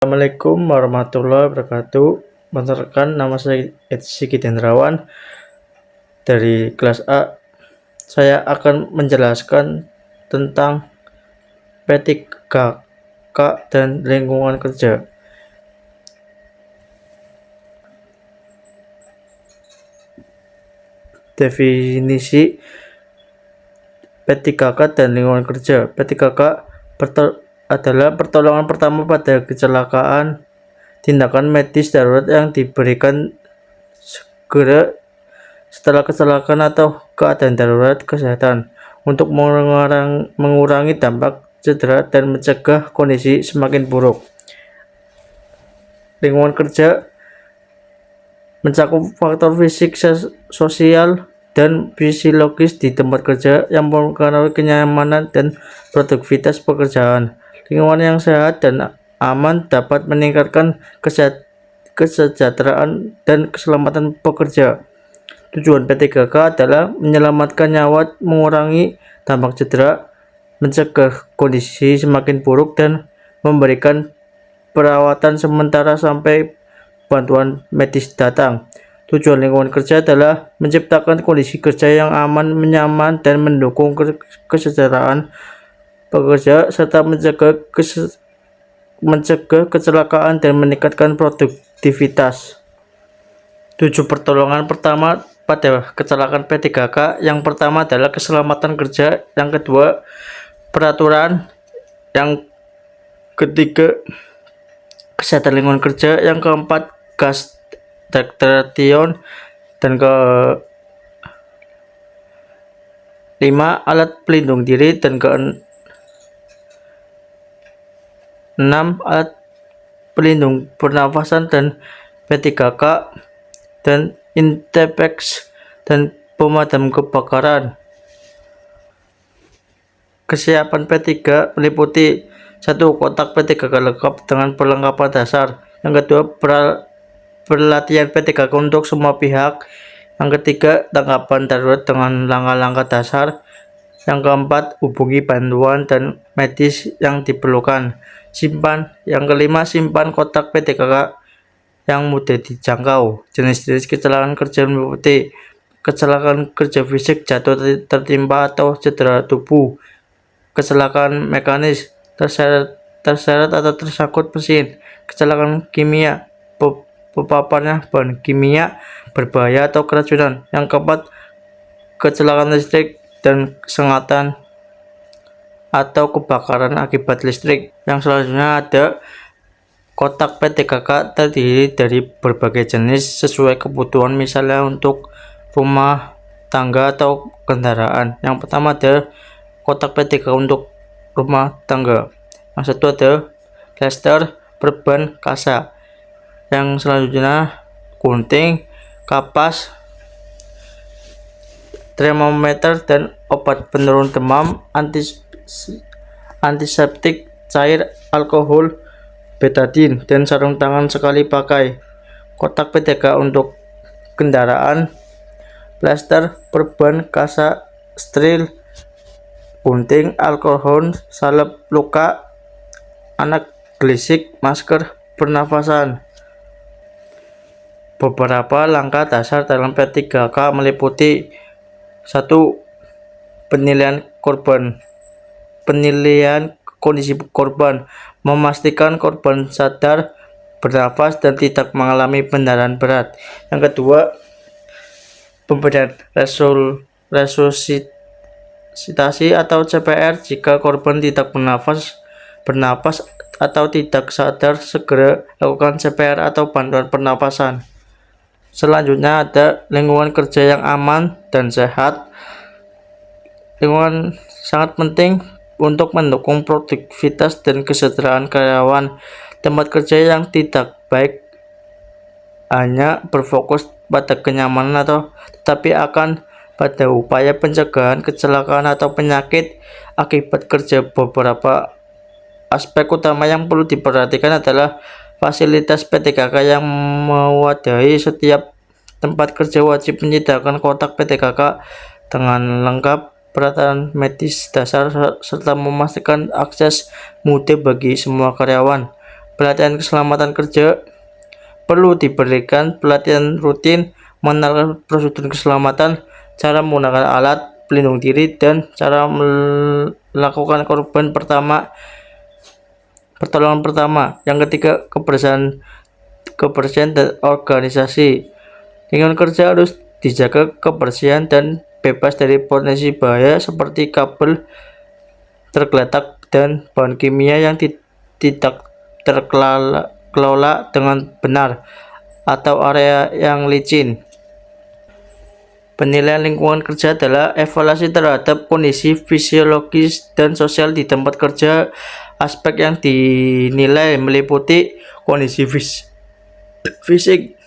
Assalamualaikum warahmatullahi wabarakatuh. Perkenalkan, nama saya Sigit Hendrawan dari kelas A. Saya akan menjelaskan tentang P3K dan lingkungan kerja. Definisi P3K dan lingkungan kerja. P3K adalah pertolongan pertama pada kecelakaan, tindakan medis darurat yang diberikan segera setelah kecelakaan atau keadaan darurat kesehatan untuk mengurangi dampak cedera dan mencegah kondisi semakin buruk. Lingkungan kerja mencakup faktor fisik, sosial, dan fisiologis di tempat kerja yang mempengaruhi kenyamanan dan produktivitas pekerjaan. Lingkungan yang sehat dan aman dapat meningkatkan kesejahteraan dan keselamatan pekerja. Tujuan P3K adalah menyelamatkan nyawa, mengurangi dampak cedera, mencegah kondisi semakin buruk, dan memberikan perawatan sementara sampai bantuan medis datang. Tujuan lingkungan kerja adalah menciptakan kondisi kerja yang aman, nyaman, dan mendukung kesejahteraan pekerja serta mencegah kecelakaan dan meningkatkan produktivitas. 7 pertolongan pertama pada kecelakaan P3K. Yang pertama adalah keselamatan kerja, yang kedua peraturan, yang ketiga kesehatan lingkungan kerja, yang keempat gas detection, dan ke-5 alat pelindung diri, dan ke-6 alat pelindung pernafasan dan P3K dan Intepex dan pemadam kebakaran. Kesiapan P3 meliputi 1. Kotak P3K lengkap dengan perlengkapan dasar. Yang kedua, pelatihan P3K untuk semua pihak. Yang ketiga, tanggapan darurat dengan langkah-langkah dasar. Yang keempat, hubungi bantuan dan medis yang diperlukan. Yang kelima, simpan kotak P3K yang mudah dijangkau. Jenis-jenis kecelakaan kerja meliputi kecelakaan kerja fisik, jatuh tertimpa atau cedera tubuh, kecelakaan mekanis, terseret atau tersangkut mesin, kecelakaan kimia, paparan bahan kimia berbahaya atau keracunan. Yang keempat, kecelakaan listrik dan sengatan atau kebakaran akibat listrik. Yang selanjutnya ada kotak P3K terdiri dari berbagai jenis sesuai kebutuhan, misalnya untuk rumah tangga atau kendaraan. Yang pertama ada kotak P3K untuk rumah tangga. Yang satu ada plaster, perban, kasa. Yang selanjutnya gunting, kapas, termometer, dan obat penurun demam, antiseptik cair, alkohol, betadine, dan sarung tangan sekali pakai. Kotak P3K untuk kendaraan, plaster, perban, kasa, steril, gunting, alkohol, salep luka, anaglisik, masker pernafasan. Beberapa langkah dasar dalam P3K meliputi 1. Penilaian kondisi korban, memastikan korban sadar, bernafas, dan tidak mengalami pendarahan berat. Yang kedua, pemberian resusitasi atau CPR. Jika korban tidak bernapas atau tidak sadar, segera lakukan CPR atau bantuan pernapasan. Selanjutnya ada lingkungan kerja yang aman dan sehat. Lingkungan sangat penting untuk mendukung produktivitas dan kesejahteraan karyawan. Tempat kerja yang tidak baik hanya berfokus pada kenyamanan tetapi akan pada upaya pencegahan kecelakaan atau penyakit akibat kerja. Beberapa aspek utama yang perlu diperhatikan adalah fasilitas P3K yang mewadahi. Setiap tempat kerja wajib menyediakan kotak P3K dengan lengkap, peralatan medis dasar, serta memastikan akses mudah bagi semua karyawan. pelatihan keselamatan kerja. Perlu diberikan pelatihan rutin mengenal prosedur keselamatan, cara menggunakan alat pelindung diri, dan cara melakukan pertolongan pertama. Yang ketiga, kebersihan dan organisasi. Lingkungan kerja harus dijaga kebersihan dan bebas dari potensi bahaya seperti kabel tergeletak dan bahan kimia yang tidak terkelola dengan benar atau area yang licin. Penilaian lingkungan kerja adalah evaluasi terhadap kondisi fisiologis dan sosial di tempat kerja. Aspek yang dinilai meliputi kondisi fisik,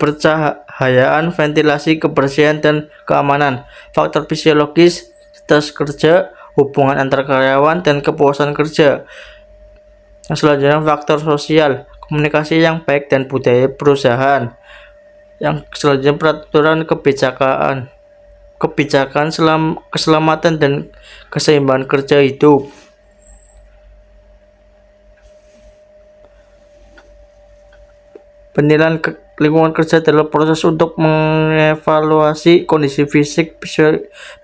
pencahayaan, ventilasi, kebersihan, dan keamanan. Faktor fisiologis, stres kerja, hubungan antar karyawan, dan kepuasan kerja. Yang selanjutnya, faktor sosial, komunikasi yang baik, dan budaya perusahaan. Yang selanjutnya, peraturan kebijakan keselamatan dan keseimbangan kerja hidup. Penilaian lingkungan kerja adalah proses untuk mengevaluasi kondisi fisik,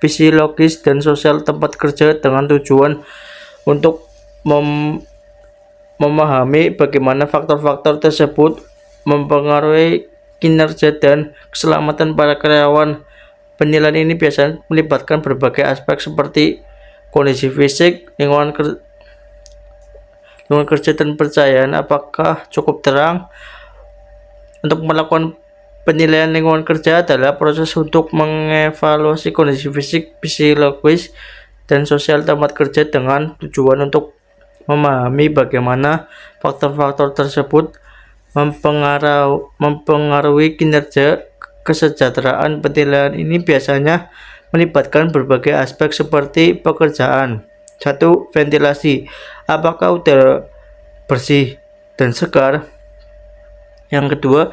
fisiologis, dan sosial tempat kerja dengan tujuan untuk memahami bagaimana faktor-faktor tersebut mempengaruhi kinerja dan keselamatan para karyawan. Penilaian ini biasanya melibatkan berbagai aspek seperti kondisi fisik, lingkungan kerja, dan pencahayaan apakah cukup terang. Untuk melakukan penilaian lingkungan kerja adalah proses untuk mengevaluasi kondisi fisik, fisiologis, dan sosial tempat kerja dengan tujuan untuk memahami bagaimana faktor-faktor tersebut mempengaruhi kinerja kesejahteraan. Penilaian ini biasanya melibatkan berbagai aspek seperti pekerjaan. 1. Ventilasi. Apakah udara bersih dan segar? Yang kedua,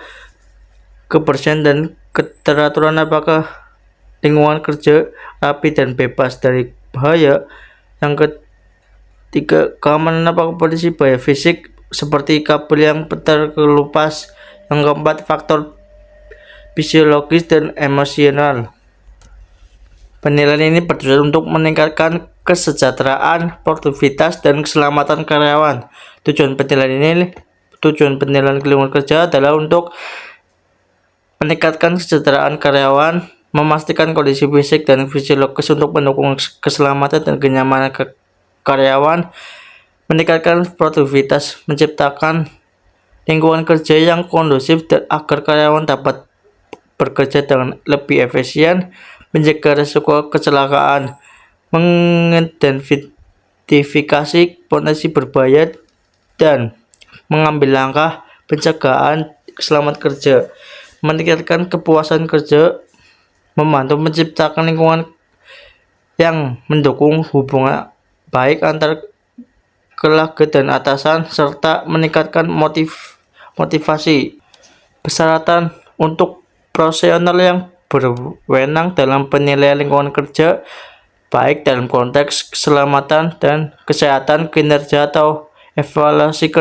kebersihan dan keteraturan. Apakah lingkungan kerja rapi dan bebas dari bahaya? Yang ketiga, keamanan. Apakah kondisi bahaya fisik seperti kabel yang terkelupas? Yang keempat, faktor fisiologis dan emosional. Penilaian ini bertujuan untuk meningkatkan kesejahteraan, produktivitas, dan keselamatan karyawan. Tujuan penilaian lingkungan kerja adalah untuk meningkatkan kesejahteraan karyawan, memastikan kondisi fisik dan fisiologis untuk mendukung keselamatan dan kenyamanan karyawan, meningkatkan produktivitas, menciptakan lingkungan kerja yang kondusif agar karyawan dapat bekerja dengan lebih efisien, mencegah risiko kecelakaan, mengidentifikasi potensi berbahaya, dan mengambil langkah pencegahan keselamatan kerja, meningkatkan kepuasan kerja, membantu menciptakan lingkungan yang mendukung hubungan baik antar keluarga dan atasan, serta meningkatkan motivasi. Persyaratan untuk profesional yang berwenang dalam penilaian lingkungan kerja, baik dalam konteks keselamatan dan kesehatan kinerja atau evaluasi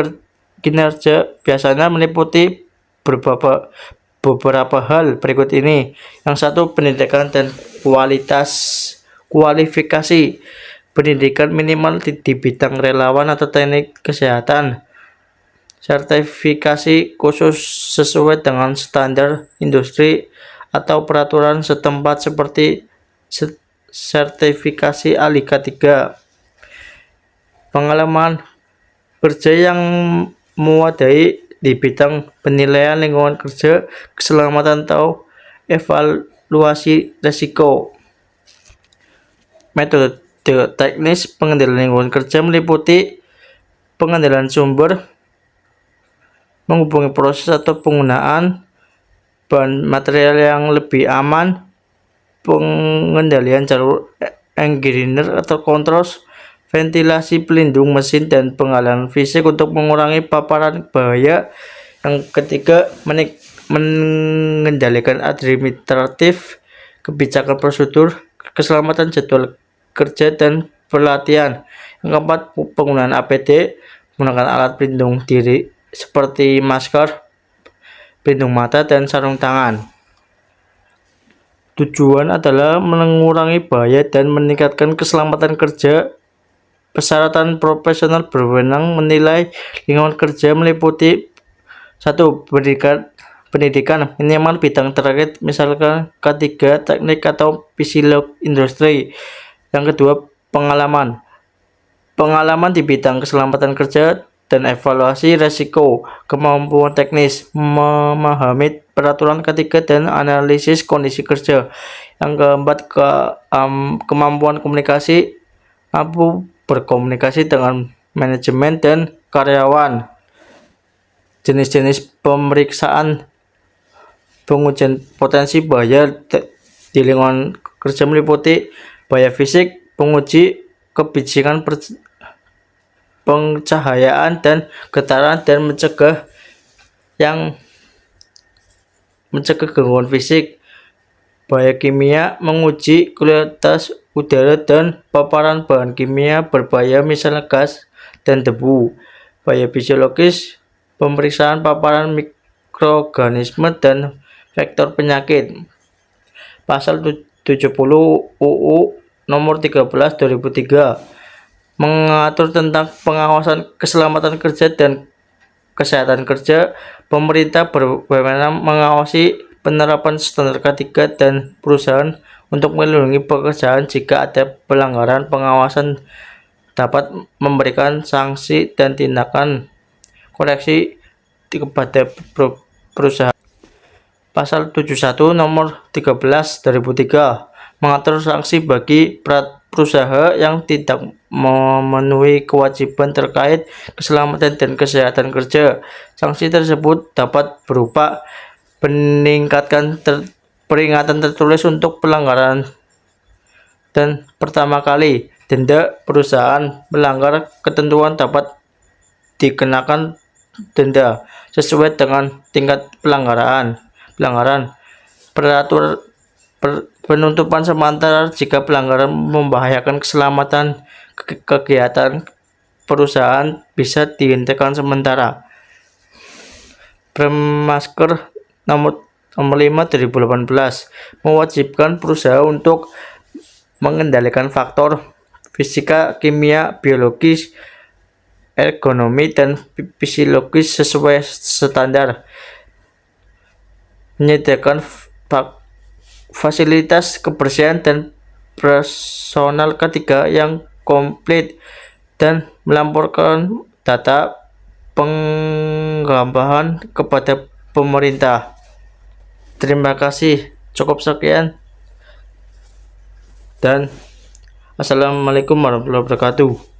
kinerja, biasanya meliputi beberapa hal berikut ini. Yang satu, pendidikan dan kualifikasi. Pendidikan minimal di bidang relawan atau teknik kesehatan. Sertifikasi khusus sesuai dengan standar industri atau peraturan setempat seperti sertifikasi ahli K3. Pengalaman kerja yang memadai di bidang penilaian lingkungan kerja, keselamatan, atau evaluasi risiko. Metode teknis pengendalian lingkungan kerja meliputi pengendalian sumber, menghubungi proses atau penggunaan bahan material yang lebih aman, pengendalian jalur engineer atau kontrol, ventilasi pelindung mesin, dan pengalihan fisik untuk mengurangi paparan bahaya. Yang ketiga, mengendalikan administratif, kebijakan prosedur, keselamatan, jadwal kerja, dan pelatihan. Yang keempat, penggunaan APD, menggunakan alat pelindung diri seperti masker, pelindung mata, dan sarung tangan. Tujuan adalah mengurangi bahaya dan meningkatkan keselamatan kerja. Persyaratan profesional berwenang menilai lingkungan kerja meliputi 1. Pendidikan minimal bidang terkait, misalkan K3, teknik atau fisiolog industri. Yang kedua, pengalaman di bidang keselamatan kerja dan evaluasi resiko, kemampuan teknis, memahami peraturan K3 dan analisis kondisi kerja. Yang keempat, kemampuan komunikasi, mampu berkomunikasi dengan manajemen dan karyawan. Jenis-jenis pemeriksaan pengujian potensi bahaya di lingkungan kerja meliputi bahaya fisik, penguji kebijakan pencahayaan dan getaran, dan mencegah gangguan fisik. Bahaya kimia, menguji kualitas udara dan paparan bahan kimia berbahaya, misalnya gas dan debu. Bahaya fisiologis, pemeriksaan paparan mikroorganisme dan vektor penyakit. Pasal 70 UU nomor 13 2003 mengatur tentang pengawasan keselamatan kerja dan kesehatan kerja. Pemerintah berwenang mengawasi penerapan standar K3 dan perusahaan untuk melindungi pekerjaan. Jika ada pelanggaran, pengawasan dapat memberikan sanksi dan tindakan koreksi kepada perusahaan. Pasal 71 nomor 13 2003 mengatur sanksi bagi perusahaan yang tidak memenuhi kewajiban terkait keselamatan dan kesehatan kerja. Sanksi tersebut dapat berupa peringatan tertulis untuk pelanggaran, dan pertama kali denda. Perusahaan melanggar ketentuan dapat dikenakan denda sesuai dengan tingkat pelanggaran. Penutupan sementara jika pelanggaran membahayakan keselamatan kegiatan perusahaan bisa dihentikan sementara. Permasker nomor 5 2018 mewajibkan perusahaan untuk mengendalikan faktor fisika, kimia, biologis, ergonomi, dan fisiologis sesuai standar. Menyediakan fasilitas kebersihan dan personal K3 yang komplit, dan melaporkan data penggabungan kepada pemerintah. Terima kasih. Cukup sekian, dan assalamualaikum warahmatullahi wabarakatuh.